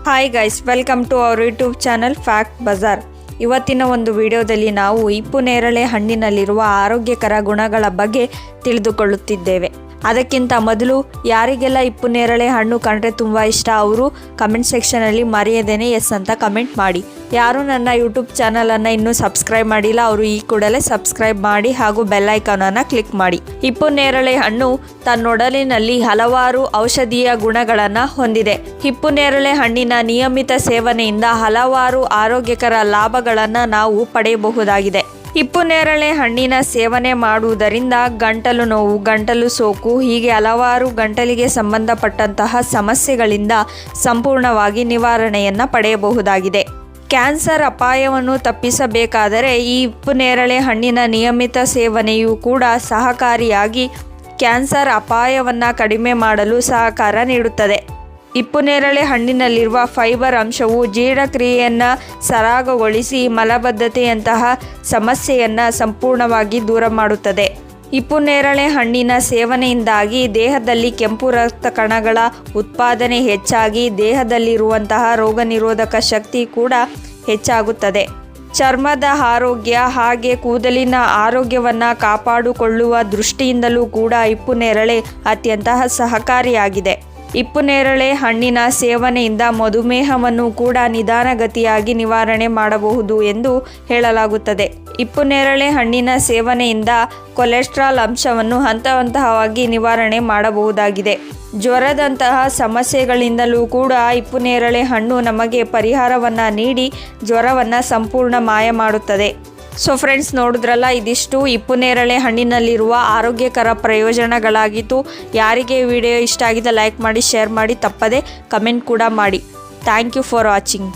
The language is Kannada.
Hi guys, welcome to our YouTube channel Fact Bazaar. ಇವತ್ತಿನ ಒಂದು ವಿಡಿಯೋದಲ್ಲಿ ನಾವು ಹಿಪ್ಪು ನೇರಳೆ ಹಣ್ಣಿನಲ್ಲಿರುವ ಆರೋಗ್ಯಕರ ಗುಣಗಳ ಬಗ್ಗೆ ತಿಳಿದುಕೊಳ್ಳುತ್ತಿದ್ದೇವೆ. ಅದಕ್ಕಿಂತ ಮೊದಲು ಯಾರಿಗೆಲ್ಲ ಹಿಪ್ಪು ನೇರಳೆ ಹಣ್ಣು ಕಂಡ್ರೆ ತುಂಬ ಇಷ್ಟ ಅವರು ಕಮೆಂಟ್ ಸೆಕ್ಷನಲ್ಲಿ ಮರೆಯದೇನೆ ಎಸ್ ಅಂತ ಕಮೆಂಟ್ ಮಾಡಿ. ಯಾರು ನನ್ನ ಯೂಟ್ಯೂಬ್ ಚಾನಲನ್ನು ಇನ್ನೂ ಸಬ್ಸ್ಕ್ರೈಬ್ ಮಾಡಿಲ್ಲ ಅವರು ಈ ಕೂಡಲೇ ಸಬ್ಸ್ಕ್ರೈಬ್ ಮಾಡಿ ಹಾಗೂ ಬೆಲ್ ಐಕಾನನ್ನು ಕ್ಲಿಕ್ ಮಾಡಿ. ಹಿಪ್ಪು ನೇರಳೆ ಹಣ್ಣು ತನ್ನೊಡಲಿನಲ್ಲಿ ಹಲವಾರು ಔಷಧೀಯ ಗುಣಗಳನ್ನು ಹೊಂದಿದೆ. ಹಿಪ್ಪು ನೇರಳೆ ಹಣ್ಣಿನ ನಿಯಮಿತ ಸೇವನೆಯಿಂದ ಹಲವಾರು ಆರೋಗ್ಯಕರ ಲಾಭಗಳನ್ನು ನಾವು ಪಡೆಯಬಹುದಾಗಿದೆ. ಹಿಪ್ಪು ನೇರಳೆ ಹಣ್ಣಿನ ಸೇವನೆ ಮಾಡುವುದರಿಂದ ಗಂಟಲು ನೋವು, ಗಂಟಲು ಸೋಕು ಹೀಗೆ ಹಲವಾರು ಗಂಟಲಿಗೆ ಸಂಬಂಧಪಟ್ಟಂತಹ ಸಮಸ್ಯೆಗಳಿಂದ ಸಂಪೂರ್ಣವಾಗಿ ನಿವಾರಣೆಯನ್ನು ಪಡೆಯಬಹುದಾಗಿದೆ. ಕ್ಯಾನ್ಸರ್ ಅಪಾಯವನ್ನು ತಪ್ಪಿಸಬೇಕಾದರೆ ಈ ಹಿಪ್ಪು ನೇರಳೆ ಹಣ್ಣಿನ ನಿಯಮಿತ ಸೇವನೆಯೂ ಕೂಡ ಸಹಕಾರಿಯಾಗಿ ಕ್ಯಾನ್ಸರ್ ಅಪಾಯವನ್ನು ಕಡಿಮೆ ಮಾಡಲು ಸಹಕಾರ ನೀಡುತ್ತದೆ. ಹಿಪ್ಪು ನೇರಳೆ ಹಣ್ಣಿನಲ್ಲಿರುವ ಫೈಬರ್ ಅಂಶವು ಜೀರ್ಣಕ್ರಿಯೆಯನ್ನು ಸರಾಗಗೊಳಿಸಿ ಮಲಬದ್ಧತೆಯಂತಹ ಸಮಸ್ಯೆಯನ್ನು ಸಂಪೂರ್ಣವಾಗಿ ದೂರ ಮಾಡುತ್ತದೆ. ಹಿಪ್ಪು ನೇರಳೆ ಹಣ್ಣಿನ ಸೇವನೆಯಿಂದಾಗಿ ದೇಹದಲ್ಲಿ ಕೆಂಪು ರಕ್ತ ಕಣಗಳ ಉತ್ಪಾದನೆ ಹೆಚ್ಚಾಗಿ ದೇಹದಲ್ಲಿರುವಂತಹ ರೋಗನಿರೋಧಕ ಶಕ್ತಿ ಕೂಡ ಹೆಚ್ಚಾಗುತ್ತದೆ. ಚರ್ಮದ ಆರೋಗ್ಯ ಹಾಗೆ ಕೂದಲಿನ ಆರೋಗ್ಯವನ್ನು ಕಾಪಾಡಿಕೊಳ್ಳುವ ದೃಷ್ಟಿಯಿಂದಲೂ ಕೂಡ ಹಿಪ್ಪು ನೇರಳೆ ಅತ್ಯಂತ ಸಹಕಾರಿಯಾಗಿದೆ. ಹಿಪ್ಪು ನೇರಳೆ ಹಣ್ಣಿನ ಸೇವನೆಯಿಂದ ಮಧುಮೇಹವನ್ನು ಕೂಡ ನಿಧಾನಗತಿಯಾಗಿ ನಿವಾರಣೆ ಮಾಡಬಹುದು ಎಂದು ಹೇಳಲಾಗುತ್ತದೆ. ಹಿಪ್ಪು ನೇರಳೆ ಹಣ್ಣಿನ ಸೇವನೆಯಿಂದ ಕೊಲೆಸ್ಟ್ರಾಲ್ ಅಂಶವನ್ನು ಹಂತವಾಗಿ ನಿವಾರಣೆ ಮಾಡಬಹುದಾಗಿದೆ. ಜ್ವರದಂತಹ ಸಮಸ್ಯೆಗಳಿಂದಲೂ ಕೂಡ ಹಿಪ್ಪು ನೇರಳೆ ಹಣ್ಣು ನಮಗೆ ಪರಿಹಾರವನ್ನು ನೀಡಿ ಜ್ವರವನ್ನು ಸಂಪೂರ್ಣ ಮಾಯ ಮಾಡುತ್ತದೆ. ಸೊ ಫ್ರೆಂಡ್ಸ್, ನೋಡಿದ್ರಲ್ಲ, ಇದಿಷ್ಟು ಹಿಪ್ಪು ನೇರಳೆ ಹಣ್ಣಿನಲ್ಲಿರುವ ಆರೋಗ್ಯಕರ ಪ್ರಯೋಜನಗಳಾಗಿತ್ತು. ಯಾರಿಗೆ ಈ ವಿಡಿಯೋ ಇಷ್ಟ ಆಗಿದೆ ಲೈಕ್ ಮಾಡಿ, ಶೇರ್ ಮಾಡಿ, ತಪ್ಪದೆ ಕಮೆಂಟ್ ಕೂಡ ಮಾಡಿ. Thank you for watching.